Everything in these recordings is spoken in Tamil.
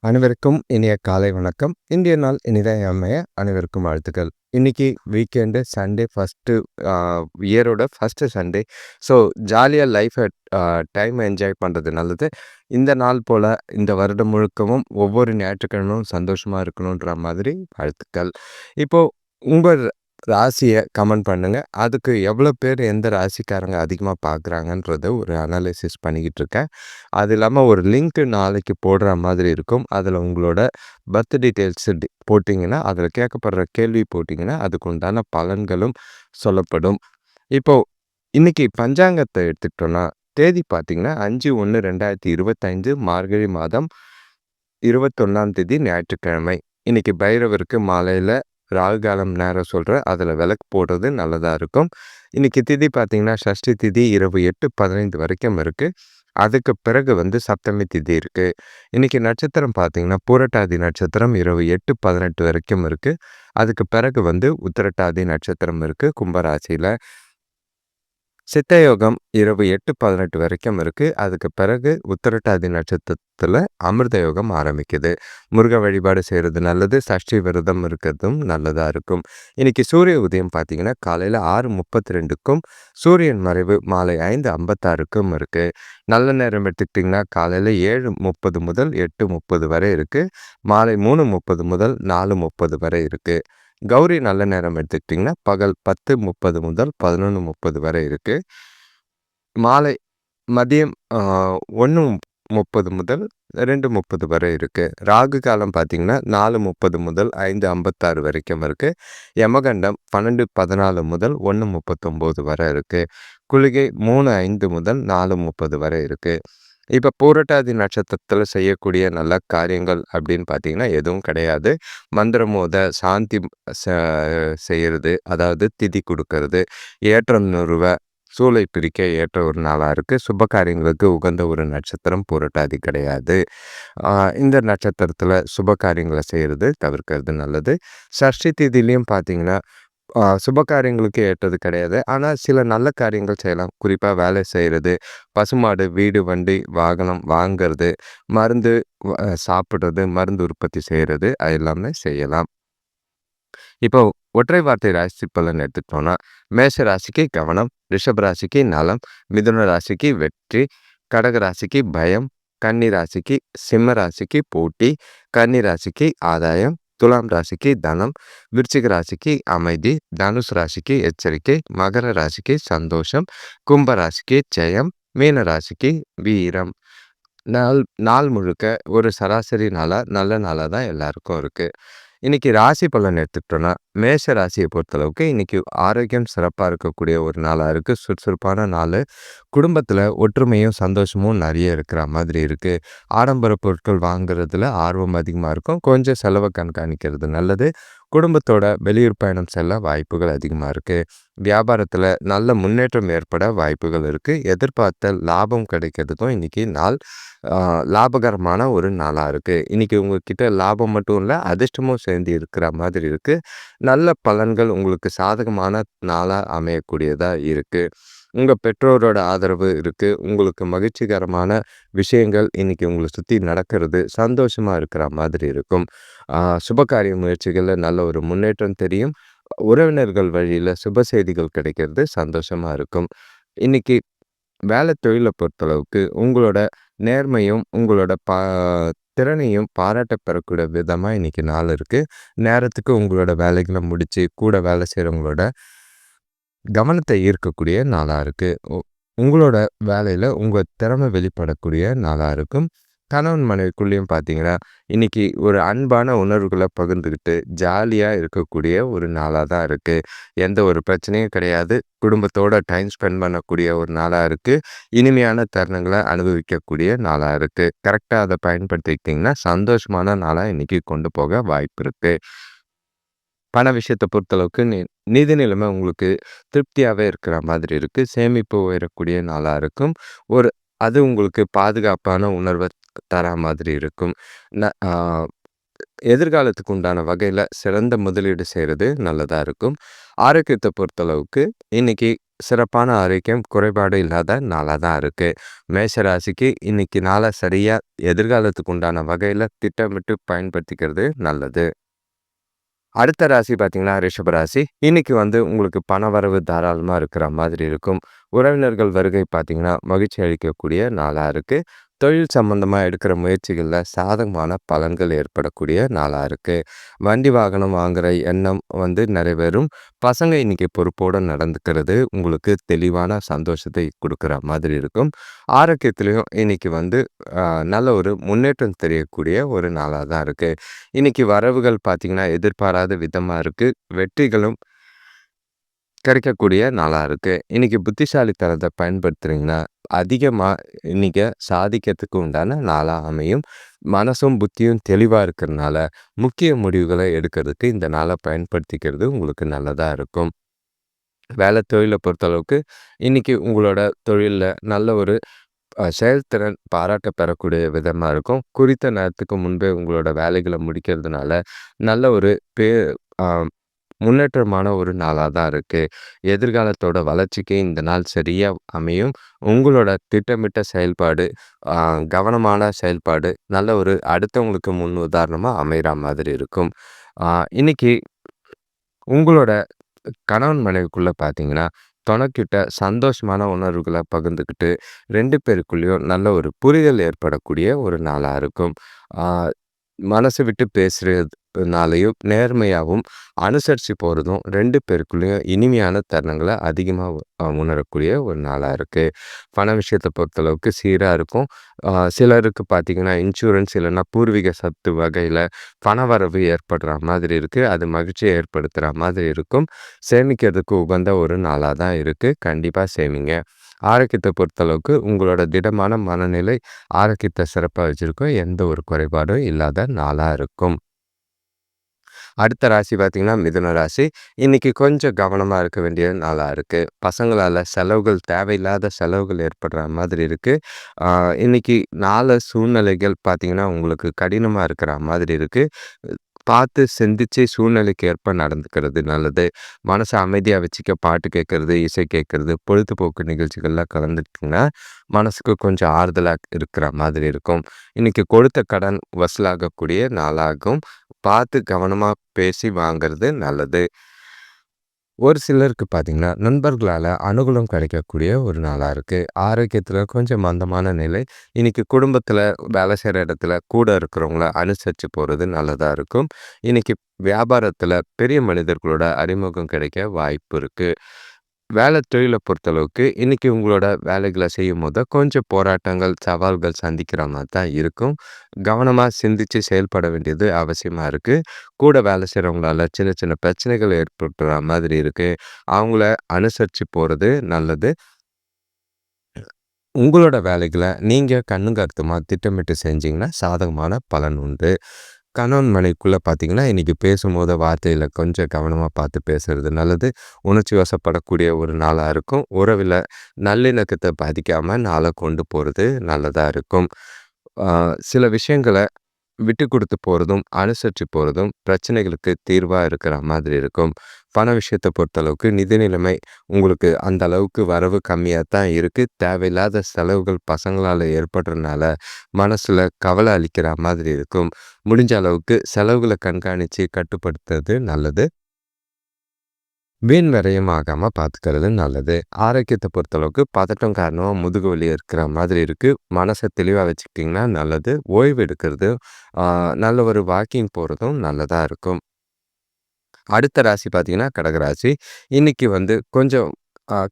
அனைவருக்கும் இனிய காலை வணக்கம். இன்றைய நாள் இனிதாக அமைய அனைவருக்கும் வாழ்த்துக்கள். இன்னைக்கு வீக்கெண்டு சண்டே ஃபர்ஸ்ட்டு ஆ இயரோட ஃபர்ஸ்ட்டு சண்டே. ஸோ ஜாலியா லைஃப டைம் என்ஜாய் பண்றது நல்லது. இந்த நாள் போல இந்த வருடம் முழுக்கவும் ஒவ்வொரு ஞாயிற்றுக்கிழமையும் சந்தோஷமா இருக்கணுன்ற மாதிரி வாழ்த்துக்கள். இப்போ உங்க ராசிய கமெண்ட் பண்ணுங்க. அதுக்கு எவ்வளோ பேர் எந்த ராசிக்காரங்க அதிகமா பார்க்குறாங்கன்றத ஒரு அனாலிசிஸ் பண்ணிக்கிட்டு இருக்கேன். அது இல்லாம ஒரு லிங்க் நாளைக்கு போடுற மாதிரி இருக்கும். அதில உங்களோட பர்த் டீட்டெயில்ஸ் போட்டிங்கன்னா, அதில கேட்கப்படுற கேள்வி போட்டிங்கன்னா, அதுக்கு உண்டான பலன்களும் சொல்லப்படும். இப்போ இன்னைக்கு பஞ்சாங்கத்த எடுத்துக்கிட்டோம்னா, தேதி பார்த்தீங்கன்னா 5/1/2025 மார்கழி மாதம் 21ஆம் தேதி ஞாயிற்றுக்கிழமை. இன்னைக்கு பைரவருக்கு மாலையில ராகு காலம் நேரம் சொல்றேன். அதில விளக்கு போடுறது நல்லதா இருக்கும். இன்னைக்கு திதி பார்த்தீங்கன்னா, சஷ்டி திதி இரவு 8:15 வரைக்கும் இருக்கு. அதுக்கு பிறகு சப்தமி திதி இருக்கு. இன்னைக்கு நட்சத்திரம் பார்த்தீங்கன்னா, பூரட்டாதி நட்சத்திரம் இரவு 8:18 வரைக்கும் இருக்கு. அதுக்கு பிறகு உத்திரட்டாதி நட்சத்திரம் இருக்கு கும்பராசியில. சித்தயோகம் இரவு 8:18 வரைக்கும் இருக்கு. அதுக்கு பிறகு உத்திரட்டாதி நட்சத்திரத்துல அமிர்த யோகம் ஆரம்பிக்குது. முருக வழிபாடு செய்கிறது நல்லது. சஷ்டி விரதம் இருக்கிறதும் நல்லதா இருக்கும். இன்னைக்கு சூரிய உதயம் பார்த்தீங்கன்னா, காலையில 6:32க்கும் சூரியன் மறைவு மாலை 5:56க்கும் இருக்கு. நல்ல நேரம் எடுத்துக்கிட்டிங்கன்னா, காலையில 7:30 முதல் 8:30 வரை இருக்கு. மாலை 3:30 முதல் 4:30 வரை இருக்கு. கௌரி நல்ல நேரம் எடுத்துக்கிட்டிங்கன்னா, பகல் 10:30 முதல் 11:30 வரை இருக்கு. மாலை மதியம் 1:30 முதல் 2:30 வரை இருக்கு. ராகு காலம் பார்த்தீங்கன்னா, 4:30 முதல் 5:56 வரைக்கும் இருக்கு. யமகண்டம் 12:14 முதல் 1:39 வரை இருக்கு. குளிகை 3:05 முதல் 4:30 வரை இருக்கு. இப்போ பூரட்டாதி நட்சத்திரத்தில் செய்யக்கூடிய நல்ல காரியங்கள் அப்படின்னு பார்த்தீங்கன்னா எதுவும் கிடையாது. மந்திரம் ஓத, சாந்தி செய்கிறது, அதாவது திதி கொடுக்கறது, ஏற்றம் நிறுவ, சூளை பிரிக்க ஏற்ற ஒரு நாளாக இருக்குது. சுப காரியங்களுக்கு உகந்த ஒரு நட்சத்திரம் பூரட்டாதி கிடையாது. இந்த நட்சத்திரத்தில் சுப காரியங்களை செய்கிறது தவிர்க்கிறது நல்லது. சஷ்டி திதிலையும் பார்த்தீங்கன்னா சுப காரியங்களுக்கு ஏற்றது கிடையாது. ஆனால் சில நல்ல காரியங்கள் செய்யலாம். குறிப்பாக வேலை செய்கிறது, பசுமாடு, வீடு, வண்டி, வாகனம் வாங்கிறது, மருந்து சாப்பிட்றது, மருந்து உற்பத்தி செய்கிறது, அது எல்லாமே செய்யலாம். இப்போ ஒற்றை வார்த்தை ராசி பலன் எடுத்துக்கிட்டோம்னா, மேஷ ராசிக்கு கவனம், ரிஷப ராசிக்கு நலம், மிதுன ராசிக்கு வெற்றி, கடக ராசிக்கு பயம், கன்னி ராசிக்கு, சிம்ம ராசிக்கு போட்டி, கன்னி ராசிக்கு ஆதாயம், துலாம் ராசிக்கு தனம், விருச்சிக ராசிக்கு அமைதி, தனுசு ராசிக்கு எச்சரிக்கை, மகர ராசிக்கு சந்தோஷம், கும்ப ராசிக்கு ஜெயம், மீன ராசிக்கு வீரம். நாள் முழுக்க ஒரு சராசரி நல்ல நாளாக தான் எல்லாருக்கும் இருக்குது. இன்னைக்கு ராசி பலன் எடுத்துக்கிட்டோன்னா, மேஷ ராசியை பொறுத்தளவுக்கு இன்னைக்கு ஆரோக்கியம் சிறப்பாக இருக்கக்கூடிய ஒரு நாளாக இருக்குது. சுறுசுறுப்பான நாள். குடும்பத்தில் ஒற்றுமையும் சந்தோஷமும் நிறைய இருக்கிற மாதிரி இருக்குது. ஆடம்பர பொருட்கள் வாங்குறதுல ஆர்வம் அதிகமாக இருக்கும். கொஞ்சம் செலவை கண்காணிக்கிறது நல்லது. குடும்பத்தோட வெளியூர் பயணம் செல்ல வாய்ப்புகள் அதிகமாக இருக்குது. வியாபாரத்தில் நல்ல முன்னேற்றம் ஏற்பட வாய்ப்புகள் இருக்குது. எதிர்பார்த்த லாபம் கிடைக்கிறதுக்கும் இன்றைக்கி நாள் லாபகரமான ஒரு நாளாக இருக்குது. இன்றைக்கி உங்கள்கிட்ட லாபம் மட்டும் இல்லை, அதிர்ஷ்டமும் சேர்ந்து இருக்கிற மாதிரி இருக்குது. நல்ல பலன்கள் உங்களுக்கு சாதகமான நாளாக அமையக்கூடியதாக இருக்குது. உங்கள் பெற்றோரோட ஆதரவு இருக்குது. உங்களுக்கு மகிழ்ச்சிகரமான விஷயங்கள் இன்றைக்கி உங்களை சுற்றி நடக்கிறது சந்தோஷமாக இருக்கிற மாதிரி இருக்கும். சுபகாரிய முயற்சிகளில் நல்ல ஒரு முன்னேற்றம் தெரியும். உறவினர்கள் வழியில் சுப செய்திகள் கிடைக்கிறது சந்தோஷமாக இருக்கும். இன்றைக்கி வேலை தொழிலை பொறுத்தளவுக்கு உங்களோட நேர்மையும் உங்களோட திறனையும் பாராட்ட பெறக்கூடிய விதமாக இன்றைக்கி நாள் இருக்குது. நேரத்துக்கு உங்களோட வேலைகளை முடித்து கூட வேலை செய்கிறவங்களோட கவனத்தை ஈர்க்கக்கூடிய நாளாக இருக்குது. உங்களோட வேலையில் உங்கள் திறமை வெளிப்படக்கூடிய நாளாக இருக்கும். கணவன் மனைவிக்குள்ளேயும் பார்த்தீங்கன்னா, இன்றைக்கி ஒரு அன்பான உணர்வுகளை பகிர்ந்துக்கிட்டு ஜாலியாக இருக்கக்கூடிய ஒரு நாளாக தான் இருக்குது. எந்த ஒரு பிரச்சனையும் கிடையாது. குடும்பத்தோட டைம் ஸ்பெண்ட் பண்ணக்கூடிய ஒரு நாளாக இருக்குது. இனிமையான தருணங்களை அனுபவிக்கக்கூடிய நாளாக இருக்குது. கரெக்டாக அதை பயன்படுத்திக்கிட்டிங்கன்னா சந்தோஷமான நாளாக இன்றைக்கி கொண்டு போக வாய்ப்பு இருக்குது. பண விஷயத்தை பொறுத்தளவுக்கு நிதி நிலைமை உங்களுக்கு திருப்தியாகவே இருக்கிற மாதிரி இருக்குது. சேமிப்பு உயரக்கூடிய நாளாக இருக்கும். அது உங்களுக்கு பாதுகாப்பான உணர்வை தர மாதிரி இருக்கும். எதிர்காலத்துக்கு உண்டான வகையில சிறந்த முதலீடு செய்றது நல்லதா இருக்கும். ஆரோக்கியத்த பொறுத்தளவுக்கு இன்னைக்கு சிறப்பான ஆரோக்கியம் குறைபாடு இல்லாத நாளா தான் இருக்கு. மேஷ ராசிக்கு இன்னைக்கு நாள சரியா எதிர்காலத்துக்கு உண்டான வகையில திட்டமிட்டு பயன்படுத்திக்கிறது நல்லது. அடுத்த ராசி பார்த்தீங்கன்னா, ரிஷப ராசி. இன்னைக்கு உங்களுக்கு பணவரவு தாராளமா இருக்கிற மாதிரி இருக்கும். உறவினர்கள் வருகை பார்த்தீங்கன்னா, மகிழ்ச்சி அளிக்கக்கூடிய நாளா இருக்கு. தொழில் சம்பந்தமா எடுக்கிற முயற்சிகள்ல சாதகமான பலன்கள் ஏற்படக்கூடிய நாளா இருக்கு. வண்டி வாகனம் வாங்குற எண்ணம் நிறைவேறும். பசங்க இன்னைக்கு பொறுப்போட நடந்துக்கிறது உங்களுக்கு தெளிவான சந்தோஷத்தை குடுக்குற மாதிரி இருக்கும். ஆரோக்கியத்திலயும் இன்னைக்கு நல்ல ஒரு முன்னேற்றம் தெரியக்கூடிய ஒரு நாளா தான் இருக்கு. இன்னைக்கு வரவுகள் பார்த்தீங்கன்னா, எதிர்பாராத விதமா இருக்கு. வெற்றிகளும் கிடைக்கக்கூடிய நாளா இருக்கு. இன்னைக்கு புத்திசாலித்தனத்த பயன்படுத்துனீங்கன்னா, அதிகமா இன்னைக்கு சாதிக்கிறதுக்கு உண்டான நாளா அமையும். மனசும், புத்தியும் தெளிவா இருக்கிறனால, முக்கிய முடிவுகள எடுக்கிறதுக்கு இந்த நாள பயன்படுத்திக்கிறது உங்களுக்கு நல்லதா இருக்கும். வேலை தொழில பொறுத்தளவுக்கு, இன்னைக்கு உங்களோட தொழில்ல நல்ல ஒரு செயல்திறன் பாராட்ட பெறக்கூடிய விதமா இருக்கும். குறித்த நேரத்துக்கு முன்பே உங்களோட வேலைகள முடிக்கிறதுனால, நல்ல ஒரு பே அ முன்னேற்றமான ஒரு நாளா தான் இருக்கு. எதிர்காலத்தோட வளர்ச்சிக்கு இந்த நாள் சரியா அமையும். உங்களோட திட்டமிட்ட செயல்பாடு, அ கவனமான செயல்பாடு, நல்ல ஒரு அடுத்தவங்களுக்கு முன் உதாரணமா அமையிற மாதிரி இருக்கும். இன்னைக்கு உங்களோட கணவன் மனைவிக்குள்ள பார்த்தீங்கன்னா, தொணைக்கிட்ட சந்தோஷமான உணர்வுகள பகிர்ந்துக்கிட்டு 2 பேருக்குள்ளேயும் நல்ல ஒரு புரிதல் ஏற்படக்கூடிய ஒரு நாளா இருக்கும். ஆ மனசு விட்டு பேசுறதுனாலயும், நேர்மையாவும் அனுசரிச்சு போறதும் 2 பேருக்குள்ளேயும் இனிமையான தருணங்கள அதிகமா உணரக்கூடிய ஒரு நாளா இருக்கு. பண விஷயத்த பொறுத்தளவுக்கு சீரா இருக்கும். சிலருக்கு பார்த்தீங்கன்னா, இன்சூரன்ஸ் இல்லன்னா பூர்வீக சொத்து வகையில பணவரவு ஏற்படுற மாதிரி இருக்கு. அது மகிழ்ச்சிய ஏற்படுத்துற மாதிரி இருக்கும். சேமிக்கிறதுக்கு உகந்த ஒரு நாளா தான் இருக்கு. கண்டிப்பா சேமிங்க. ஆரோக்கியத்த பொறுத்தளவுக்கு உங்களோட திடமான மனநிலை ஆரோக்கியத்த சிறப்பா வச்சிருக்கும். எந்த ஒரு குறைபாடும் இல்லாத நாளா இருக்கும். அடுத்த ராசி பார்த்தீங்கன்னா, மிதுன ராசி. இன்னைக்கு கொஞ்சம் கவனமா இருக்க வேண்டிய நாளா இருக்கு. பசங்களால செலவுகள் தேவையில்லாத செலவுகள் ஏற்படுற மாதிரி இருக்கு. ஆ இன்னைக்கு நாள சூழ்நிலைகள் பார்த்தீங்கன்னா, உங்களுக்கு கடினமா இருக்கிற மாதிரி இருக்கு. பார்த்து சிந்திச்சு சூழ்நிலைக்கு ஏற்ப நடந்துக்கிறது நல்லது. மனச அமைதியா வச்சுக்க பாட்டு கேட்கறது, இசை கேட்கறது, பொழுதுபோக்கு நிகழ்ச்சிகள்ல கலந்துக்கிட்டீங்கன்னா, மனசுக்கு கொஞ்சம் ஆறுதலா இருக்கிற மாதிரி இருக்கும். இன்னைக்கு கொடுத்த கடன் வசூலாகக்கூடிய நாளாகும். பார்த்து கவனமா பேசி வாங்குறது நல்லது. ஒரு சிலருக்கு பார்த்தீங்கன்னா, நண்பர்களால அனுகூலம் கிடைக்கக்கூடிய ஒரு நாளா இருக்கு. ஆரோக்கியத்தில கொஞ்சம் மந்தமான நிலை. இன்னைக்கு குடும்பத்தில, வேலை செய்ற இடத்துல கூட இருக்கிறவங்கள அனுசரிச்சு போறது நல்லதா இருக்கும். இன்னைக்கு வியாபாரத்தில பெரிய மனிதர்களோட அறிமுகம் கிடைக்க வாய்ப்பு இருக்கு. வேலை தொழில பொறுத்தளவுக்கு, இன்னைக்கு உங்களோட வேலைகள செய்யும்போது கொஞ்சம் போராட்டங்கள், சவால்கள் சந்திக்கிற மாரி தான் இருக்கும். கவனமா சிந்திச்சு செயல்பட வேண்டியது அவசியமா இருக்கு. கூட வேலை செய்றவங்களால சின்ன சின்ன பிரச்சனைகள் ஏற்படுற மாதிரி இருக்கு. அவங்கள அனுசரிச்சு போறது நல்லது. உங்களோட வேலைகள நீங்க கண்ணும் கருத்துமா திட்டமிட்டு செஞ்சீங்கன்னா, சாதகமான பலன் உண்டு. கணவன் மனைவிக்குள்ள பார்த்தீங்கன்னா, இன்னைக்கு பேசும்போது வார்த்தையில கொஞ்சம் கவனமா பார்த்து பேசுறது நல்லது. உணர்ச்சி வசப்படக்கூடிய ஒரு நாளா இருக்கும். உறவில நல்லிணக்கத்த பாதிக்காம நாள கொண்டு போறது நல்லதா இருக்கும். ஆ சில விஷயங்கள விட்டு குடுத்து போறதும், அனுசரிச்சு போறதும் பிரச்சனைகளுக்கு தீர்வா இருக்கிற மாதிரி இருக்கும். பண விஷயத்த பொறுத்தளவுக்கு நிதி நிலைமை உங்களுக்கு அந்த அளவுக்கு வரவு கம்மியா தான் இருக்கு. தேவையில்லாத செலவுகள் பசங்களால ஏற்படுறனால மனசுல கவலை அளிக்கிற மாதிரி இருக்கும். முடிஞ்ச அளவுக்கு செலவுகள கண்காணிச்சு கட்டுப்படுத்துறது நல்லது. வீண் விரயம் ஆகாம பார்த்துக்கிறது நல்லது. ஆரோக்கியத்த பொறுத்தளவுக்கு பதட்டம் காரணமா முதுகு வலி இருக்கிற மாதிரி இருக்கு. மனச தெளிவா வச்சுக்கிட்டீங்கன்னா நல்லது. ஓய்வு எடுக்கிறது, நல்ல ஒரு வாக்கிங் போறதும் நல்லதா இருக்கும். அடுத்த ராசி பார்த்தீங்கன்னா, கடகராசி. இன்னைக்கு கொஞ்சம்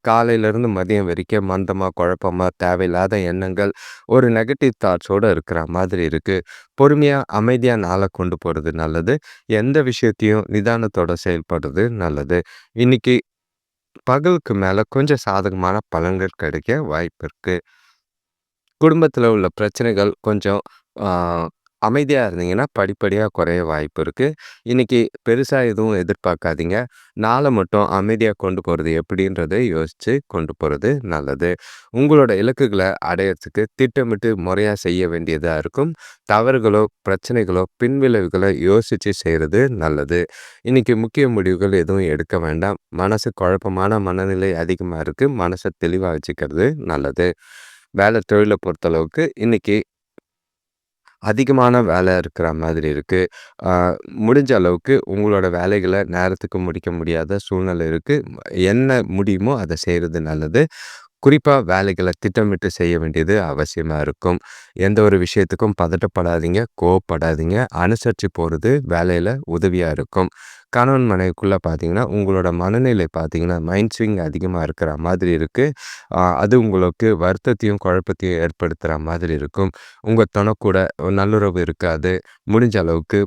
காலையிலேருந்து மதியம் வரைக்கும் மந்தமா, குழப்பமா, தேவையில்லாத எண்ணங்கள், ஒரு நெகட்டிவ் தாட்ஸோட இருக்கிற மாதிரி இருக்கு. பொறுமையா, அமைதியா நாள கொண்டு போறது நல்லது. எந்த விஷயத்தையும் நிதானத்தோட செயல்படுறது நல்லது. இன்னைக்கு பகலுக்கு மேல கொஞ்சம் சாதகமான பலன்கள் கிடைக்க வாய்ப்பு இருக்கு. குடும்பத்தில உள்ள பிரச்சனைகள் கொஞ்சம் ஆ அமைதியா இருந்தீங்கன்னா, படிப்படியா குறைய வாய்ப்பு இருக்கு. இன்னைக்கு பெருசா எதுவும் எதிர்பார்க்காதீங்க. நாள மட்டும் அமைதியா கொண்டு போறது எப்படின்றத யோசிச்சு கொண்டு போறது நல்லது. உங்களோட இலக்குகள அடையறதுக்கு திட்டமிட்டு முறையா செய்ய வேண்டியதா இருக்கும். தவறுகளோ, பிரச்சனைகளோ, பின்விளைவுகள யோசிச்சு செய்றது நல்லது. இன்னைக்கு முக்கிய முடிவுகள் எதுவும் எடுக்க வேண்டாம். மனசு குழப்பமான மனநிலை அதிகமா இருக்கு. மனச தெளிவா வச்சுக்கிறது நல்லது. வேலை தொழில பொறுத்தளவுக்கு இன்னைக்கு அதிகமான வேலை இருக்கிற மாதிரி இருக்கு. அ முடிஞ்ச அளவுக்கு உங்களோட வேலைகள நேரத்துக்கு முடிக்க முடியாத சூழ்நிலை இருக்கு. என்ன முடியுமோ அத செய்றது நல்லது. குறிப்பா வேலைகள திட்டமிட்டு செய்ய வேண்டியது அவசியமா இருக்கும். எந்த ஒரு விஷயத்துக்கும் பதட்டப்படாதீங்க, கோவப்படாதீங்க. அனுசரிச்சு போறது வேலையில உதவியா இருக்கும். கணவன் மனைவிக்குள்ள பார்த்தீங்கன்னா, உங்களோட மனநிலை பார்த்தீங்கன்னா, மைண்ட் ஸ்விங் அதிகமா இருக்கிற மாதிரி இருக்கு. அது உங்களுக்கு வருத்தத்தையும், குழப்பத்தையும் ஏற்படுத்துற மாதிரி இருக்கும். உங்க துணை கூட ஒரு நல்லுறவு இருக்காது. முடிஞ்ச அளவுக்கு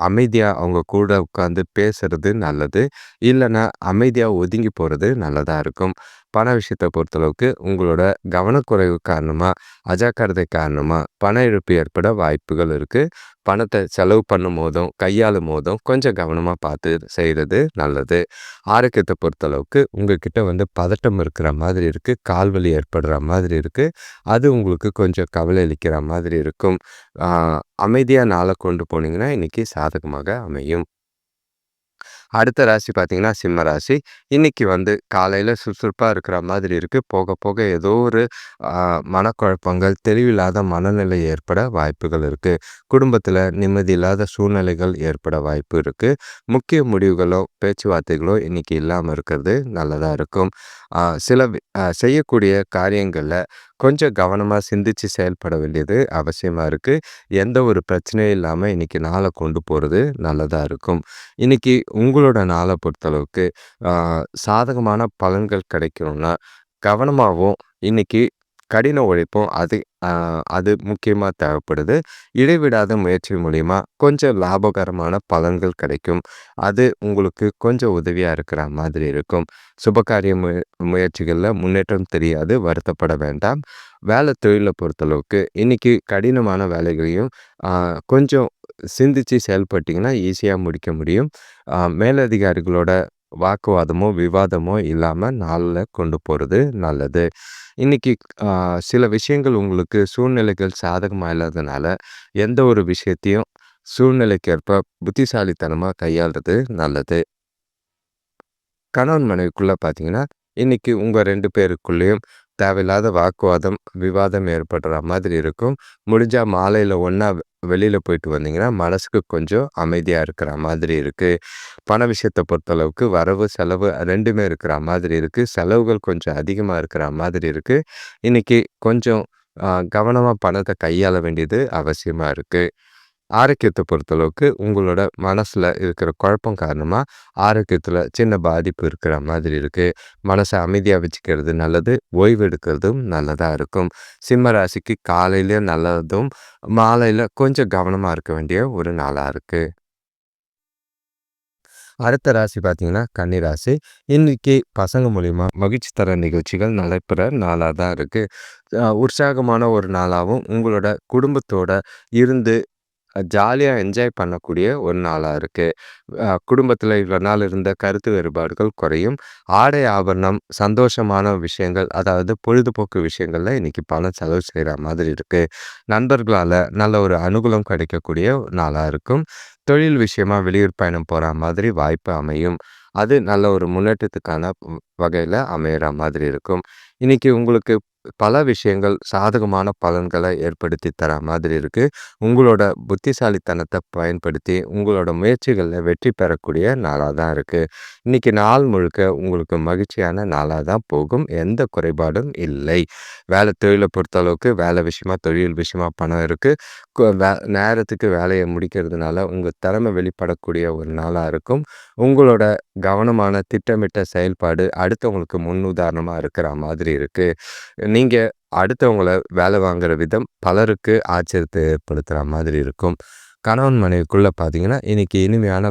அமைதியா அவங்க கூட உட்கார்ந்து பேசுறது நல்லது. இல்லன்னா அமைதியா ஒதுங்கி போறது நல்லதா இருக்கும். பண விஷயத்த பொறுத்தளவுக்கு உங்களோட கவனக்குறைவு காரணமா, அஜாக்கிரதை காரணமா பண இழப்பு ஏற்பட வாய்ப்புகள் இருக்கு. பணத்த செலவு பண்ணும்போதும், கையாளும்போதும் கொஞ்சம் கவனமா பார்த்து செய்றது நல்லது. ஆரோக்கியத்த பொறுத்தளவுக்கு உங்ககிட்ட பதட்டம் இருக்கிற மாதிரி இருக்கு. கால் வலி ஏற்படுற மாதிரி இருக்கு. அது உங்களுக்கு கொஞ்சம் கவலை அளிக்கிற மாதிரி இருக்கும். ஆ அமைதியா நாள கொண்டு போனீங்கன்னா, இன்னைக்கு சாதகமாக அமையும். அடுத்த ராசி பார்த்தீங்கன்னா, சிம்ம ராசி. இன்னைக்கு காலையில சுறுசுறுப்பா இருக்கிற மாதிரி இருக்கு. போக போக ஏதோ ஒரு அ மனக்குழப்பங்கள், தெளிவில்லாத மனநிலை ஏற்பட வாய்ப்புகள் இருக்கு. குடும்பத்தில நிம்மதி இல்லாத சூழ்நிலைகள் ஏற்பட வாய்ப்பு இருக்கு. முக்கிய முடிவுகளோ, பேச்சுவார்த்தைகளோ இன்னைக்கு இல்லாம இருக்கிறது நல்லதா இருக்கும். சில செய்யக்கூடிய காரியங்கள்ல கொஞ்சம் கவனமா சிந்திச்சு செயல்பட வேண்டியது அவசியமா இருக்கு. எந்த ஒரு பிரச்சனையும் இல்லாம இன்னைக்கு நாள கொண்டு போறது நல்லதா இருக்கும். இன்னைக்கு உங்களோட நாள பொறுத்தளவுக்கு ஆ சாதகமான பலன்கள் கிடைக்கணும்னா, கவனமாவும் இன்னைக்கு கடின உழைப்பும் ஆ அது முக்கியமா தேவைப்படுது. இடைவிடாத முயற்சி மூலியமா கொஞ்சம் லாபகரமான பலன்கள் கிடைக்கும். அது உங்களுக்கு கொஞ்சம் உதவியா இருக்கிற மாதிரி இருக்கும். சுபகாரிய முயற்சிகள்ல முன்னேற்றம் தெரியாது. வருத்தப்பட வேண்டாம். வேலை தொழில பொறுத்தளவுக்கு இன்னைக்கு கடினமான வேலைகளையும் ஆ கொஞ்சம் சிந்திச்சு செயல்பட்டீங்கன்னா, ஈஸியா முடிக்க முடியும். மேலதிகாரிகளோட வாக்குவாதமோ, விவாதமோ இல்லாம நாள்ல கொண்டு போறது நல்லது. இன்னைக்கு அ சில விஷயங்கள் உங்களுக்கு சூழ்நிலைகள் சாதகமா இல்லாதனால, எந்த ஒரு விஷயத்தையும் சூழ்நிலைக்கேற்ப புத்திசாலித்தனமா கையாள்றது நல்லது. கணவன் மனைவிக்குள்ள பார்த்தீங்கன்னா, இன்னைக்கு உங்க 2 பேருக்குள்ளேயும் தேவையில்லாத வாக்குவாதம், விவாதம் ஏற்படுற மாதிரி இருக்கும். முடிஞ்சா மாலையில ஒண்ணா வெளியில போயிட்டு வந்தீங்கன்னா, மனசுக்கு கொஞ்சம் அமைதியா இருக்கிற மாதிரி இருக்கு. பண விஷயத்த பொறுத்தளவுக்கு வரவு, செலவு 2மே இருக்கிற மாதிரி இருக்கு. செலவுகள் கொஞ்சம் அதிகமா இருக்கிற மாதிரி இருக்கு. இன்னைக்கு கொஞ்சம் கவனமா பணத்த கையாள வேண்டியது அவசியமா இருக்கு. ஆரோக்கியத்த பொறுத்தளவுக்கு உங்களோட மனசுல இருக்கிற குழப்பம் காரணமா, ஆரோக்கியத்துல சின்ன பாதிப்பு இருக்கிற மாதிரி இருக்கு. மனச அமைதியா வச்சுக்கிறது நல்லது. ஓய்வு எடுக்கிறதும் நல்லதா இருக்கும். சிம்ம ராசிக்கு காலையில நல்லதும், மாலையில கொஞ்சம் கவனமா இருக்க வேண்டிய ஒரு நாளா இருக்கு. அடுத்த ராசி பார்த்தீங்கன்னா, கன்னி ராசி. இன்னைக்கு பசங்க மூலியமா மகிழ்ச்சி தர நிகழ்ச்சிகள் நடைபெற நாளா தான் இருக்கு. உற்சாகமான ஒரு நாளாவும், உங்களோட குடும்பத்தோட இருந்து ஜாலியா என்ஜாய் பண்ணக்கூடிய ஒரு நாளா இருக்கு. குடும்பத்தில இவ்வளோ நாள் இருந்த கருத்து வேறுபாடுகள் குறையும். ஆடை ஆபரணம், சந்தோஷமான விஷயங்கள், அதாவது பொழுதுபோக்கு விஷயங்கள்ல இன்னைக்கு பணம் செலவு செய்ற மாதிரி இருக்கு. நண்பர்களால நல்ல ஒரு அனுகூலம் கிடைக்கக்கூடிய நாளா இருக்கும். தொழில் விஷயமா வெளியூர் பயணம் போற மாதிரி வாய்ப்பு அமையும். அது நல்ல ஒரு முன்னேற்றத்துக்கான வகையில அமையற மாதிரி இருக்கும். இன்னைக்கு உங்களுக்கு பல விஷயங்கள் சாதகமான பலன்கள ஏற்படுத்தி தர மாதிரி இருக்கு. உங்களோட புத்திசாலித்தனத்த பயன்படுத்தி, உங்களோட முயற்சிகள்ல வெற்றி பெறக்கூடிய நாளா தான் இருக்கு. இன்னைக்கு நாள் முழுக்க உங்களுக்கு மகிழ்ச்சியான நாளா தான் போகும். எந்த குறைபாடும் இல்லை. வேலை தொழில பொறுத்தளவுக்கு வேலை விஷயமா, தொழில் விஷயமா பணம் இருக்கு. கொ வே நேரத்துக்கு வேலைய முடிக்கிறதுனால, உங்க திறமை வெளிப்படக்கூடிய ஒரு நாளா இருக்கும். உங்களோட கவனமான திட்டமிட்ட செயல்பாடு அடுத்தவங்களுக்கு முன்னுதாரணமா இருக்கிற மாதிரி இருக்கு. நீங்க அடுத்தவங்கள வேலை வாங்குற விதம் பலருக்கு ஆச்சரியத்தை ஏற்படுத்துற மாதிரி இருக்கும். கணவன் மனைவிக்குள்ள பார்த்தீங்கன்னா, இன்னைக்கு இனிமையான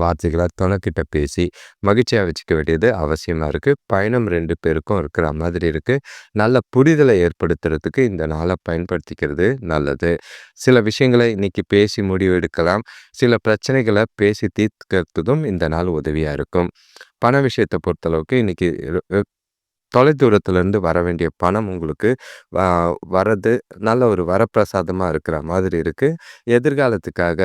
வார்த்தைகள தொணக்கிட்ட பேசி, மகிழ்ச்சியா வச்சுக்க வேண்டியது அவசியமா இருக்கு. பயணம் 2 பேருக்கும் இருக்கிற மாதிரி இருக்கு. நல்ல புரிதலை ஏற்படுத்துறதுக்கு இந்த நாள பயன்படுத்திக்கிறது நல்லது. சில விஷயங்கள இன்னைக்கு பேசி முடிவு எடுக்கலாம். சில பிரச்சனைகள பேசி தீர்க்கிறதுக்கும் இந்த நாள் உதவியா இருக்கும். பண விஷயத்த பொறுத்தளவுக்கு இன்னைக்கு தொலைதூரத்திலிருந்து வர வேண்டிய பணம் உங்களுக்கு வ வரது நல்ல ஒரு வரப்பிரசாதமா இருக்கிற மாதிரி இருக்கு. எதிர்காலத்துக்காக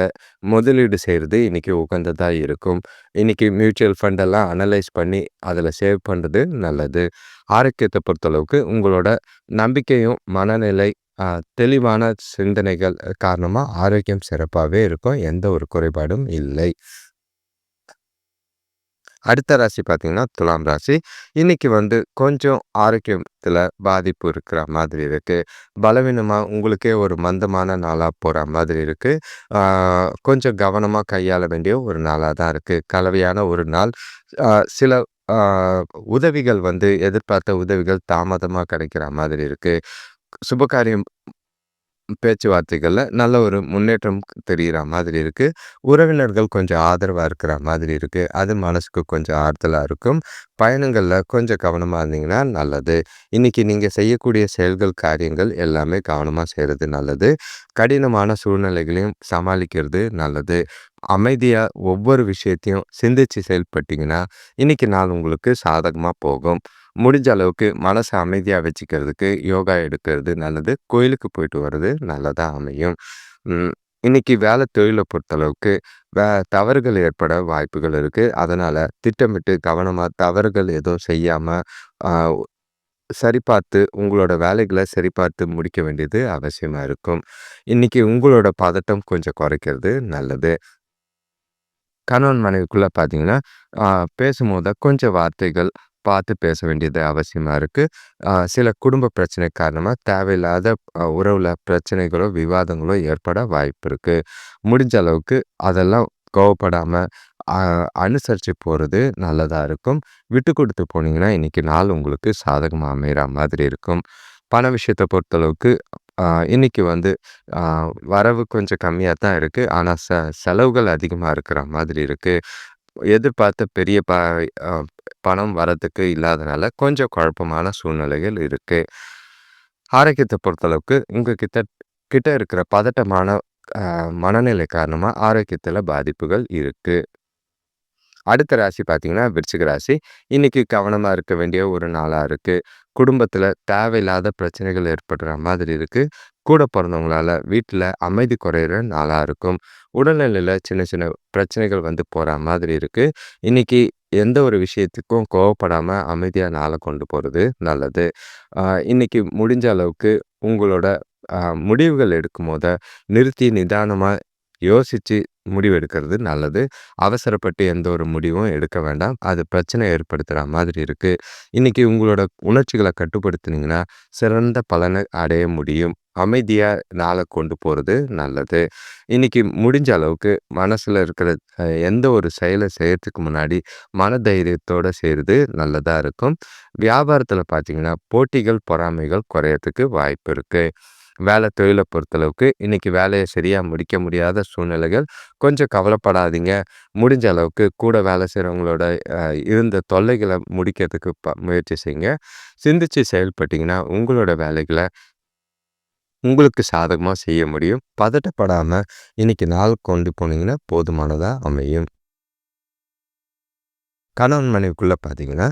முதலீடு செய்றது இன்னைக்கு உகந்ததா இருக்கும். இன்னைக்கு மியூச்சுவல் ஃபண்ட் எல்லாம் அனலைஸ் பண்ணி அதில சேவ் பண்றது நல்லது. ஆரோக்கியத்த பொறுத்தளவுக்கு உங்களோட நம்பிக்கையும், மனநிலை, அ தெளிவான சிந்தனைகள் காரணமா ஆரோக்கியம் சிறப்பாவே இருக்கும். எந்த ஒரு குறைபாடும் இல்லை. அடுத்த ராசி பார்த்தீங்கன்னா, துலாம் ராசி. இன்னைக்கு கொஞ்சம் ஆரோக்கியத்தில பாதிப்பு இருக்கிற மாதிரி இருக்கு. பலவீனமா உங்களுக்கே ஒரு மந்தமான நாளா போற மாதிரி இருக்கு. ஆ கொஞ்சம் கவனமா கையாள வேண்டிய ஒரு நாளா தான் இருக்கு. கலவையான ஒரு நாள். அ சில ஆ உதவிகள் எதிர்பார்த்த உதவிகள் தாமதமா கிடைக்கிற மாதிரி இருக்கு. சுபகாரியம் பேச்சுவார்த்தைகள்ல நல்ல ஒரு முன்னேற்றம் தெரியிற மாதிரி இருக்கு. உறவினர்கள் கொஞ்சம் ஆதரவா இருக்கிற மாதிரி இருக்கு. அது மனசுக்கு கொஞ்சம் ஆறுதலா இருக்கும். பயணங்கள்ல கொஞ்சம் கவனமா இருந்தீங்கன்னா நல்லது. இன்னைக்கு நீங்க செய்யக்கூடிய செயல்கள், காரியங்கள் எல்லாமே கவனமா செய்றது நல்லது. கடினமான சூழ்நிலைகளையும் சமாளிக்கிறது நல்லது. அமைதியா ஒவ்வொரு விஷயத்தையும் சிந்திச்சு செயல்பட்டீங்கன்னா, இன்னைக்கு நாள் உங்களுக்கு சாதகமா போகும். முடிஞ்ச அளவுக்கு மனச அமைதியா வச்சுக்கிறதுக்கு யோகா எடுக்கிறது நல்லது. கோயிலுக்கு போயிட்டு வர்றது நல்லதா அமையும். ம். இன்னைக்கு வேலை தொழில பொறுத்தளவுக்கு வே தவறுகள் ஏற்பட வாய்ப்புகள் இருக்கு. அதனால திட்டமிட்டு கவனமா தவறுகள் எதுவும் செய்யாம, ஆ சரிபார்த்து உங்களோட வேலைகள சரிபார்த்து முடிக்க வேண்டியது அவசியமா இருக்கும். இன்னைக்கு உங்களோட பதட்டம் கொஞ்சம் குறைக்கிறது நல்லது. கணவன் மனைவிக்குள்ள பார்த்தீங்கன்னா, ஆ பேசும்போது கொஞ்சம் வார்த்தைகள் பார்த்து பேச வேண்டியது அவசியமா இருக்கு. சில குடும்ப பிரச்சனை காரணமா தேவையில்லாத உறவுல பிரச்சனைகளோ, விவாதங்களோ ஏற்பட வாய்ப்பு இருக்கு. முடிஞ்ச அளவுக்கு அதெல்லாம் கோவப்படாம அ அனுசரிச்சு போறது நல்லதா இருக்கும். விட்டு குடுத்து போனீங்கன்னா, இன்னைக்கு நாள் உங்களுக்கு சாதகமா அமையிற மாதிரி இருக்கும். பண விஷயத்த பொறுத்தளவுக்கு அ இன்னைக்கு அ வரவு கொஞ்சம் கம்மியா தான் இருக்கு. ஆனா செலவுகள் அதிகமா இருக்கிற மாதிரி இருக்கு. எதிர்பார்த்த பெரிய அ பணம் வரதுக்கு இல்லாதனால கொஞ்சம் குழப்பமான சூழ்நிலைகள் இருக்கு. ஆரோக்கியத்த பொறுத்தளவுக்கு உங்க கிட்ட கிட்ட இருக்கிற பதட்டமான மனநிலை காரணமா ஆரோக்கியத்தில பாதிப்புகள் இருக்கு. அடுத்த ராசி பார்த்தீங்கன்னா, விருச்சிக ராசி. இன்னைக்கு கவனமா இருக்க வேண்டிய ஒரு நாளா இருக்கு. குடும்பத்தில தேவையில்லாத பிரச்சனைகள் ஏற்படுற மாதிரி இருக்கு. கூட பொறந்தவங்களால வீட்ல அமைதி குறையிற நாளா இருக்கும். உடல்நிலையில சின்ன சின்ன பிரச்சனைகள் போற மாதிரி இருக்கு. இன்னைக்கு எந்த ஒரு விஷயத்துக்கும் கோவப்படாம அமைதியா நாள கொண்டு போறது நல்லது. அ இன்னைக்கு முடிஞ்ச அளவுக்கு உங்களோட அ முடிவுகள் எடுக்கும்போத நிறுத்தி நிதானமா யோசிச்சு முடிவெடுக்கிறது நல்லது. அவசரப்பட்டு எந்த ஒரு முடிவும் எடுக்க வேண்டாம். அது பிரச்சனை ஏற்படுத்துற மாதிரி இருக்கு. இன்னைக்கு உங்களோட உணர்ச்சிகள கட்டுப்படுத்துனீங்கன்னா, சிறந்த பலன அடைய முடியும். அமைதியா நாள கொண்டு போறது நல்லது. இன்னைக்கு முடிஞ்ச அளவுக்கு மனசுல இருக்கிற எந்த ஒரு செயல செய்யறதுக்கு முன்னாடி மனதைரியத்தோட செய்றது நல்லதா இருக்கும். வியாபாரத்தில பார்த்தீங்கன்னா, போட்டிகள், பொறாமைகள் குறையறதுக்கு வாய்ப்பு இருக்கு. வேலை தொழில பொறுத்தளவுக்கு இன்னைக்கு வேலைய சரியா முடிக்க முடியாத சூழ்நிலைகள். கொஞ்சம் கவலைப்படாதீங்க. முடிஞ்ச அளவுக்கு கூட வேலை செய்றவங்களோட அ இருந்த தொல்லைகள முடிக்கிறதுக்கு முயற்சி செய்யுங்க. சிந்திச்சு செயல்பட்டீங்கன்னா, உங்களோட வேலைகள உங்களுக்கு சாதகமா செய்ய முடியும். பதட்டப்படாம இன்னைக்கு நாள் கொண்டு போனீங்கன்னா போதுமானதா அமையும். கணவன் மனைவிக்குள்ள பார்த்தீங்கன்னா,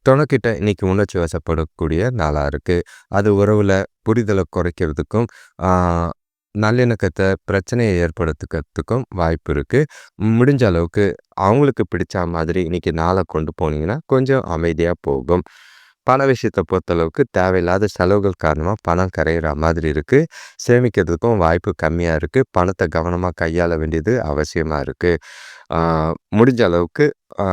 தொணக்கிட்ட இன்னைக்கு உணர்ச்சி வசப்படக்கூடிய நாளா இருக்கு. அது உறவுல புரிதல குறைக்கிறதுக்கும், ஆ நல்லிணக்கத்த பிரச்சனைய ஏற்படுத்துக்கிறதுக்கும் வாய்ப்பு இருக்கு. முடிஞ்ச அளவுக்கு அவங்களுக்கு பிடிச்ச மாதிரி இன்னைக்கு நாள கொண்டு போனீங்கன்னா, கொஞ்சம் அமைதியா போகும். பண விஷயத்த பொறுத்தளவுக்கு தேவையில்லாத செலவுகள் காரணமா பணம் கரையிற மாதிரி இருக்கு. சேமிக்கிறதுக்கும் வாய்ப்பு கம்மியா இருக்கு. பணத்த கவனமா கையாள வேண்டியது அவசியமா இருக்கு. ஆ முடிஞ்ச அளவுக்கு ஆ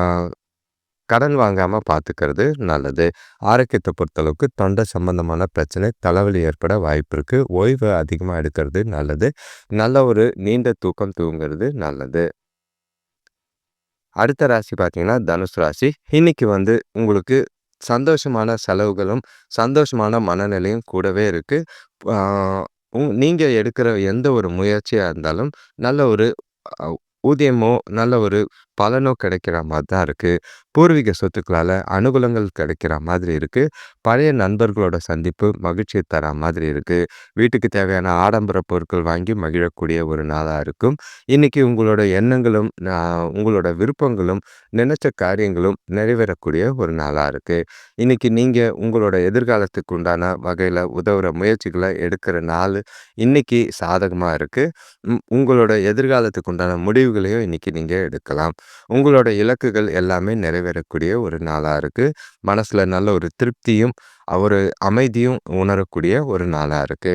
கடன் வாங்காம பார்த்துக்கிறது நல்லது. ஆரோக்கியத்த பொறுத்தளவுக்கு தொண்டை சம்பந்தமான பிரச்சனை, தலைவலி ஏற்பட வாய்ப்பு இருக்கு. ஓய்வு அதிகமா எடுக்கிறது நல்லது. நல்ல ஒரு நீண்ட தூக்கம் தூங்குறது நல்லது. அடுத்த ராசி பார்த்தீங்கன்னா, தனுசு ராசி. இன்னைக்கு உங்களுக்கு சந்தோஷமான செலவுகளும், சந்தோஷமான மனநிலையும் கூடவே இருக்கு. ஆ நீங்க எடுக்கிற எந்த ஒரு முயற்சியா இருந்தாலும், நல்ல ஒரு அ ஊதியமோ, நல்ல ஒரு பலனோ கிடைக்கிற மாரி தான் இருக்கு. பூர்வீக சொத்துக்களால அனுகூலங்கள் கிடைக்கிற மாதிரி இருக்கு. பழைய நண்பர்களோட சந்திப்பு மகிழ்ச்சிய தரா மாதிரி இருக்கு. வீட்டுக்கு தேவையான ஆடம்பர பொருட்கள் வாங்கி மகிழக்கூடிய ஒரு நாளா இருக்கும். இன்னைக்கு உங்களோட எண்ணங்களும், உங்களோட விருப்பங்களும், நினைச்ச காரியங்களும் நிறைவேறக்கூடிய ஒரு நாளா இருக்கு. இன்னைக்கு நீங்க உங்களோட எதிர்காலத்துக்கு உண்டான வகையில உதவுற முயற்சிகள எடுக்கிற நாளு இன்னைக்கு சாதகமா இருக்கு. உங்களோட எதிர்காலத்துக்கு உண்டான முடிவுகளையும் இன்னைக்கு நீங்க எடுக்கலாம். உங்களோட இலக்குகள் எல்லாமே நிறைவேறக்கூடிய ஒரு நாளா இருக்கு. மனசுல நல்ல ஒரு திருப்தியும், ஒரு அமைதியும் உணரக்கூடிய ஒரு நாளா இருக்கு.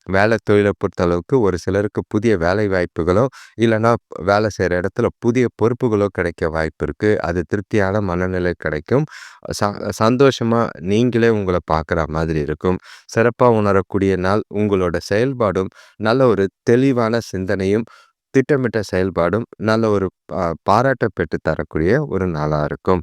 வேலை தொழில பொறுத்தளவுக்கு ஒரு சிலருக்கு புதிய வேலை வாய்ப்புகளோ, இல்லன்னா வேலை செய்ற இடத்துல புதிய பொறுப்புகளோ கிடைக்க வாய்ப்பு இருக்கு. அது திருப்தியான மனநிலை கிடைக்கும். ச சந்தோஷமா நீங்களே உங்கள பார்க்குற மாதிரி இருக்கும். சிறப்பா உணரக்கூடிய நாள். உங்களோட செயல்பாடும் நல்ல ஒரு தெளிவான சிந்தனையும், திட்டமிட்ட செயல்பாடும் நல்ல ஒரு பாராட்ட பெற்று தரக்கூடிய ஒரு நாளா இருக்கும்.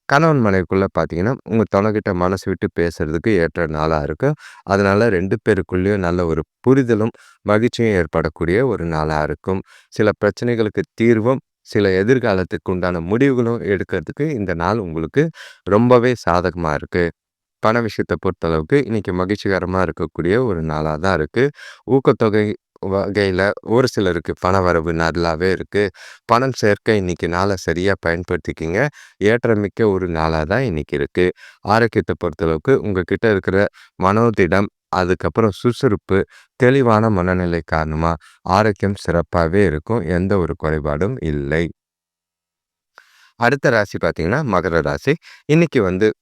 கணவன் மனைவிக்குள்ள பார்த்தீங்கன்னா, உங்க துணைக்கிட்ட மனசு விட்டு பேசுறதுக்கு ஏற்ற நாளா இருக்கு. அதனால 2 பேருக்குள்ளேயும் நல்ல ஒரு புரிதலும், மகிழ்ச்சியும் ஏற்படக்கூடிய ஒரு நாளா இருக்கும். சில பிரச்சனைகளுக்கு தீர்வும், சில எதிர்காலத்துக்கு உண்டான முடிவுகளும் எடுக்கிறதுக்கு இந்த நாள் உங்களுக்கு ரொம்பவே சாதகமா இருக்கு. பண விஷயத்த பொறுத்தளவுக்கு இன்னைக்கு மகிழ்ச்சிகரமா இருக்கக்கூடிய ஒரு நாளா தான் இருக்கு. ஊக்கத்தொகை வகையில ஒரு சிலருக்கு பணவரவு நல்லாவே இருக்கு. பணம் சேர்க்க இன்னைக்கு நாள சரியா பயன்படுத்திக்கிங்க. ஏற்றமிக்க ஒரு நாளா தான் இன்னைக்கு இருக்கு. ஆரோக்கியத்த பொறுத்தளவுக்கு உங்ககிட்ட இருக்கிற மனோதிடம், அதுக்கப்புறம் சுறுசுறுப்பு, தெளிவான மனநிலை காரணமா ஆரோக்கியம் சிறப்பாவே இருக்கும். எந்த ஒரு குறைபாடும் இல்லை. அடுத்த ராசி பார்த்தீங்கன்னா, மகர ராசி. இன்னைக்கு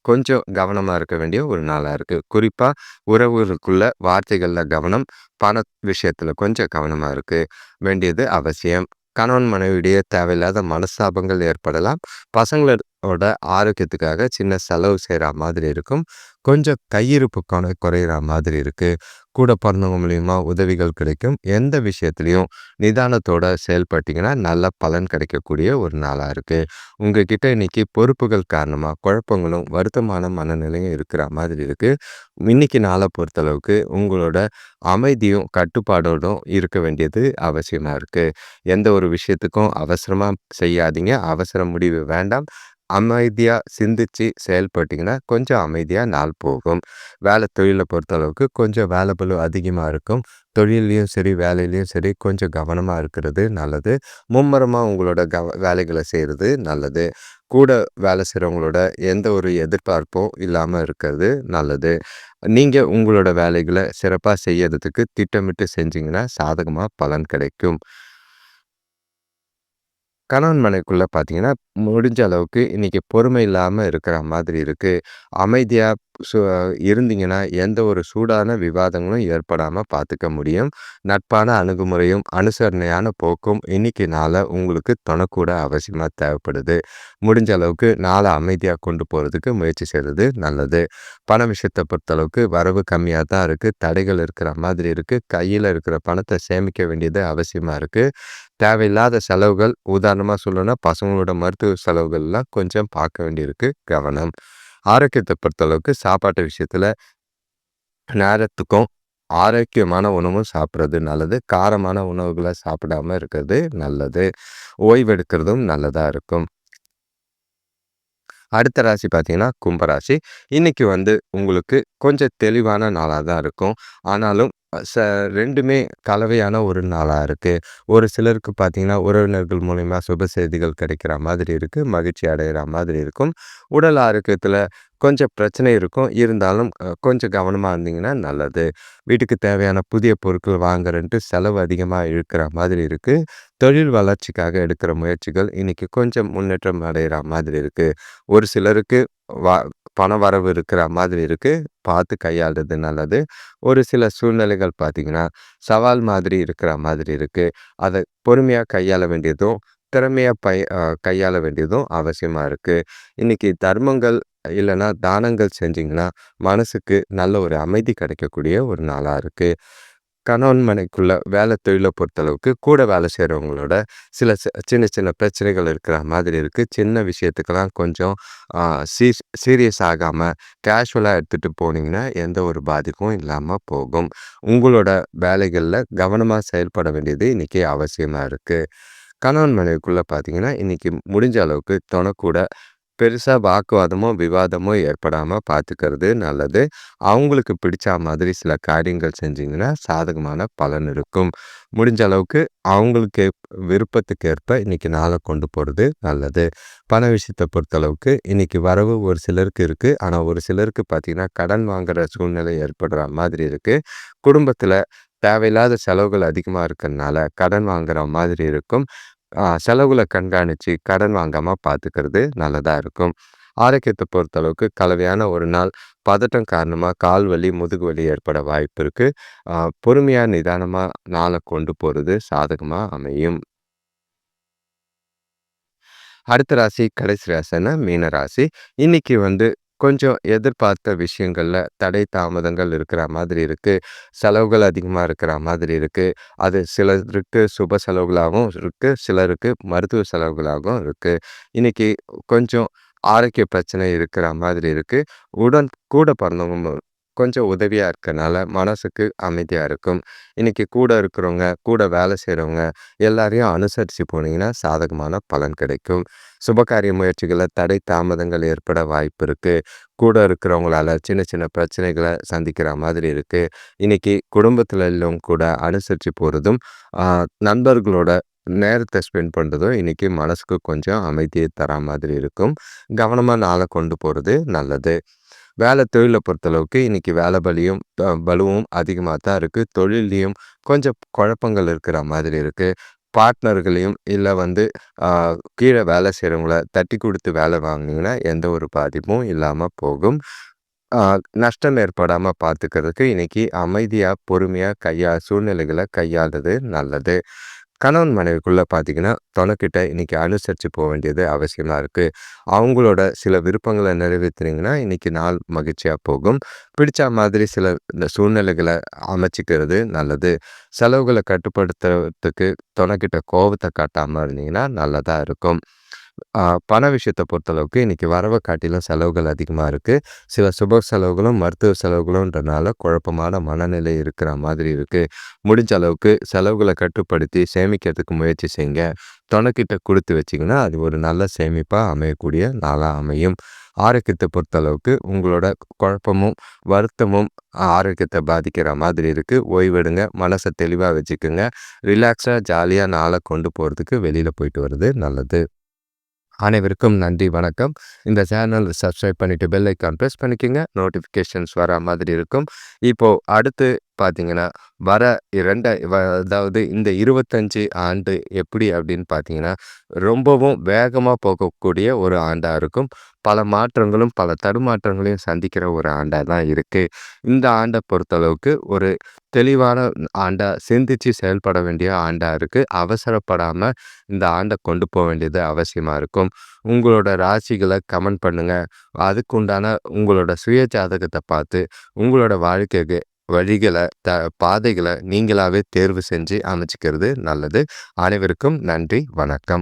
கொஞ்சம் கவனமா இருக்க வேண்டிய ஒரு நாளா இருக்கு. குறிப்பா உறவுகளுக்குள்ள வார்த்தைகள்ல கவனம், பண விஷயத்துல கொஞ்சம் கவனமா இருக்கு வேண்டியது அவசியம். கணவன் மனைவியிடையே தேவையில்லாத மனஸ்தாபங்கள் ஏற்படலாம். பசங்களோட ஆரோக்கியத்துக்காக சின்ன செலவு செய்ற மாதிரி இருக்கும். கொஞ்சம் கையிருப்பு குறையிற மாதிரி இருக்கு. கூட பிறந்தவங்க மூலியமா உதவிகள் கிடைக்கும். எந்த விஷயத்திலயும் நிதானத்தோட செயல்பட்டீங்கன்னா, நல்ல பலன் கிடைக்கக்கூடிய ஒரு நாளா இருக்கு. உங்ககிட்ட இன்னைக்கு பொறுப்புகள் காரணமா குழப்பங்களும், வருத்தமான மனநிலையும் இருக்கிற மாதிரி இருக்கு. இன்னைக்கு நாள பொறுத்தளவுக்கு உங்களோட அமைதியும், கட்டுப்பாடோடும் இருக்க வேண்டியது அவசியமா இருக்கு. எந்த ஒரு விஷயத்துக்கும் அவசரமா செய்யாதீங்க. அவசர முடிவு வேண்டாம். அமைதியா சிந்திச்சு செயல்பட்டீங்கன்னா, கொஞ்சம் அமைதியா நாள் போகும். தொழில பொறுத்தளவுக்கு கொஞ்சம் வேலைப்பளு அதிகமா இருக்கும். தொழில்லயும் சரி, வேலையிலயும் சரி கொஞ்சம் கவனமா இருக்கிறது நல்லது. மும்மரமா உங்களோட வேலைகள செய்றது நல்லது. கூட வேலை செய்றவங்களோட எந்த ஒரு எதிர்பார்ப்பும் இல்லாம இருக்கிறது நல்லது. நீங்க உங்களோட வேலைகள சிறப்பா செய்யறதுக்கு திட்டமிட்டு செஞ்சீங்கன்னா, சாதகமா பலன் கிடைக்கும். கணவன் மனைவிக்குள்ள பார்த்தீங்கன்னா, முடிஞ்ச அளவுக்கு இன்னைக்கு பொறுமை இல்லாம இருக்கிற மாதிரி இருக்கு. அமைதியா சு இருந்தீங்கன்னா, எந்த ஒரு சூடான விவாதங்களும் ஏற்படாம பார்த்துக்க முடியும். நட்பான அணுகுமுறையும், அனுசரணையான போக்கும் இன்னைக்கு நாள உங்களுக்கு தொணக்கூட அவசியமா தேவைப்படுது. முடிஞ்ச அளவுக்கு நாள அமைதியா கொண்டு போறதுக்கு முயற்சி செய்றது நல்லது. பண விஷயத்த பொறுத்தளவுக்கு வரவு கம்மியா தான் இருக்கு. தடைகள் இருக்கிற மாதிரி இருக்கு. கையில இருக்கிற பணத்த சேமிக்க வேண்டியது அவசியமா இருக்கு. தேவையில்லாத செலவுகள், உதாரணமா சொல்லணும்னா, பசங்களோட மருத்துவ செலவுகள்லாம் கொஞ்சம் பார்க்க வேண்டியிருக்கு. கவனம். ஆரோக்கியத்த பொறுத்தளவுக்கு சாப்பாட்டு விஷயத்துல நேரத்துக்கும் ஆரோக்கியமான உணவும் சாப்பிடுறது நல்லது. காரமான உணவுகள சாப்பிடாம இருக்கிறது நல்லது. ஓய்வெடுக்கிறதும் நல்லதா இருக்கும். அடுத்த ராசி பார்த்தீங்கன்னா, கும்பராசி. இன்னைக்கு உங்களுக்கு கொஞ்சம் தெளிவான நாளா தான் இருக்கும். ஆனாலும் 2மே கலவையான ஒரு நாளா இருக்கு. ஒரு சிலருக்கு பார்த்தீங்கன்னா, உறவினர்கள் மூலியமா சுப செய்திகள் கிடைக்கிற மாதிரி இருக்கு. மகிழ்ச்சி அடையிற மாதிரி இருக்கும். உடல் ஆரோக்கியத்தில கொஞ்சம் பிரச்சனை இருக்கும். இருந்தாலும் கொஞ்சம் கவனமா இருந்தீங்கன்னா நல்லது. வீட்டுக்கு தேவையான புதிய பொருட்கள் வாங்குறன்ட்டு செலவு அதிகமா இழுக்கிற மாதிரி இருக்கு. தொழில் வளர்ச்சிக்காக எடுக்கிற முயற்சிகள் இன்னைக்கு கொஞ்சம் முன்னேற்றம் அடையிற மாதிரி இருக்கு. ஒரு சிலருக்கு வ பண வரவு இருக்கிற மாதிரி இருக்கு. பார்த்து கையாள்றது நல்லது. ஒரு சில சூழ்நிலைகள் பார்த்தீங்கன்னா, சவால் மாதிரி இருக்கிற மாதிரி இருக்கு. அத பொறுமையா கையாள வேண்டியதும், திறமையா கையாள வேண்டியதும் அவசியமா இருக்கு. இன்னைக்கு தர்மங்கள் இல்லன்னா தானங்கள் செஞ்சீங்கன்னா, மனசுக்கு நல்ல ஒரு அமைதி கிடைக்கக்கூடிய ஒரு நாளா இருக்கு. கணவன் மனைவிக்குள்ள வேலை தொழில பொறுத்தளவுக்கு கூட வேலை செய்றவங்களோட சில சின்ன சின்ன பிரச்சனைகள் இருக்கிற மாதிரி இருக்கு. சின்ன விஷயத்துக்கெல்லாம் கொஞ்சம் ஆ சீரியஸ் ஆகாம கேஷுவலா எடுத்துட்டு போனீங்கன்னா, எந்த ஒரு பாதிப்பும் இல்லாம போகும். உங்களோட வேலைகள்ல கவனமா செயல்பட வேண்டியது இன்னைக்கு அவசியமா இருக்கு. கணவன் மனைவிக்குள்ள பார்த்தீங்கன்னா, இன்னைக்கு முடிஞ்ச அளவுக்கு தொணக்கூட பெருசா வாக்குவாதமோ, விவாதமோ ஏற்படாம பார்த்துக்கிறது நல்லது. அவங்களுக்கு பிடிச்சா மாதிரி சில காரியங்கள் செஞ்சீங்கன்னா, சாதகமான பலன் இருக்கும். முடிஞ்ச அளவுக்கு அவங்களுக்கு விருப்பத்துக்கு ஏற்ப இன்னைக்கு நாள கொண்டு போறது நல்லது. பண விஷயத்த பொறுத்தளவுக்கு இன்னைக்கு வரவு ஒரு சிலருக்கு இருக்கு. ஆனா, ஒரு சிலருக்கு பார்த்தீங்கன்னா, கடன் வாங்குற சூழ்நிலை ஏற்படுற மாதிரி இருக்கு. குடும்பத்தில தேவையில்லாத செலவுகள் அதிகமா இருக்கறனால, கடன் வாங்குற மாதிரி இருக்கும். செலவுகள கண்காணிச்சு கடன் வாங்காம பார்த்துக்கிறது நல்லதா இருக்கும். ஆரோக்கியத்த பொறுத்தளவுக்கு கலவையான ஒரு நாள் பதட்டம் காரணமா கால் வலி, முதுகு வலி ஏற்பட வாய்ப்பு இருக்கு. பொறுமையா, நிதானமா நாள கொண்டு போறது சாதகமா அமையும். அடுத்த ராசி கடைசி ராசின்னா மீன ராசி. இன்னைக்கு கொஞ்சம் எதிர்பார்த்த விஷயங்கள்ல தடை தாமதங்கள் இருக்கிற மாதிரி இருக்கு. செலவுகள் அதிகமா இருக்கிற மாதிரி இருக்கு. அது சிலருக்கு சுப செலவுகளாகவும் இருக்கு. சிலருக்கு மருத்துவ செலவுகளாகவும் இருக்கு. இன்னைக்கு கொஞ்சம் ஆரோக்கிய பிரச்சனை இருக்கிற மாதிரி இருக்கு. உடன் கூட பிறந்தவங்க கொஞ்சம் உதவியா இருக்கனால மனசுக்கு அமைதியா இருக்கும். இன்னைக்கு கூட இருக்கிறவங்க, கூட வேலை செய்றவங்க எல்லாரையும் அனுசரிச்சு போனீங்கன்னா சாதகமான பலன் கிடைக்கும். சுபகாரிய முயற்சிகள்ல தடை தாமதங்கள் ஏற்பட வாய்ப்பு இருக்கு. கூட இருக்கிறவங்களால சின்ன சின்ன பிரச்சனைகள சந்திக்கிற மாதிரி இருக்கு. இன்னைக்கு குடும்பத்துல உள்ளவங்க கூட அனுசரிச்சு போறதும், ஆ நண்பர்களோட நேரத்த ஸ்பெண்ட் பண்றதும் இன்னைக்கு மனசுக்கு கொஞ்சம் அமைதிய தரா மாதிரி இருக்கும். கவனமா நாள கொண்டு போறது நல்லது. வேலை தொழில பொறுத்தளவுக்கு இன்னைக்கு வேலை பளுவும் அதிகமா தான் இருக்கு. தொழில்லயும் கொஞ்சம் குழப்பங்கள் இருக்கிற மாதிரி இருக்கு. பார்ட்னர்களையும் இல்ல ஆ கீழ வேலை செய்றவங்கள தட்டி குடுத்து வேலை வாங்குனீங்கன்னா, எந்த ஒரு பாதிப்பும் இல்லாம போகும். ஆ நஷ்டம் ஏற்படாம பார்த்துக்கிறதுக்கு இன்னைக்கு அமைதியா, பொறுமையா சூழ்நிலைகள கையாள்றது நல்லது. கணவன் மனைவிக்குள்ள பார்த்தீங்கன்னா, தொணக்கிட்ட இன்னைக்கு அனுசரிச்சு வேண்டியது அவசியமா இருக்கு. அவங்களோட சில விருப்பங்கள நிறைவேத்துனீங்கன்னா, இன்னைக்கு நாள் மகிழ்ச்சியா போகும். பிடிச்ச மாதிரி சில இந்த சூழ்நிலைகள அமைச்சுக்கிறது நல்லது. செலவுகள கட்டுப்படுத்துறதுக்கு தொணக்கிட்ட கோவத்த காட்டாம இருந்தீங்கன்னா, நல்லதா இருக்கும். ஆ பண விஷயத்த பொறுத்தளவுக்கு இன்னைக்கு வரவ காட்டிலும் செலவுகள் அதிகமா இருக்கு. சில சுப செலவுகளும், மருத்துவ செலவுகளும்ன்றனால குழப்பமான மனநிலை இருக்கிற மாதிரி இருக்கு. முடிஞ்ச அளவுக்கு செலவுகள கட்டுப்படுத்தி சேமிக்கிறதுக்கு முயற்சி செய்யுங்க. தொணக்கிட்ட குடுத்து வச்சீங்கன்னா, அது ஒரு நல்ல சேமிப்பா அமையக்கூடிய நாளா அமையும். ஆரோக்கியத்த பொறுத்தளவுக்கு உங்களோட குழப்பமும், வருத்தமும் ஆரோக்கியத்த பாதிக்கிற மாதிரி இருக்கு. ஓய்வெடுங்க. மனச தெளிவா வச்சுக்கங்க. ரிலாக்ஸா, ஜாலியா நாள கொண்டு போறதுக்கு வெளியில போயிட்டு வர்றது நல்லது. அனைவருக்கும் நன்றி, வணக்கம். இந்த சேனல் சப்ஸ்கிரைப் பண்ணிட்டு பெல் ஐக்கான் பிரஸ் பண்ணிக்கங்க. நோட்டிஃபிகேஷன்ஸ் வரா மாதிரி இருக்கும். இப்போ அடுத்து பார்த்தீங்கன்னா, வர 2 அதாவது இந்த 25 ஆண்டு எப்படி அப்படின்னு பார்த்தீங்கன்னா, ரொம்பவும் வேகமா போகக்கூடிய ஒரு ஆண்டா இருக்கும். பல மாற்றங்களும், பல தடுமாற்றங்களையும் சந்திக்கிற ஒரு ஆண்டா தான் இருக்கு. இந்த ஆண்ட பொறுத்தளவுக்கு ஒரு தெளிவான ஆண்டா, சிந்திச்சு செயல்பட வேண்டிய ஆண்டா இருக்கு. அவசரப்படாம இந்த ஆண்ட கொண்டு வேண்டியது அவசியமா இருக்கும். உங்களோட ராசிகள கமெண்ட் பண்ணுங்க. அதுக்குண்டான உங்களோட சுய ஜாதகத்த பார்த்து, உங்களோட வாழ்க்கைக்கு வழிகள, பாதைகள நீங்களாவே தேர்வு செஞ்சு அமைச்சுக்கிறது நல்லது. அனைவருக்கும் நன்றி, வணக்கம்.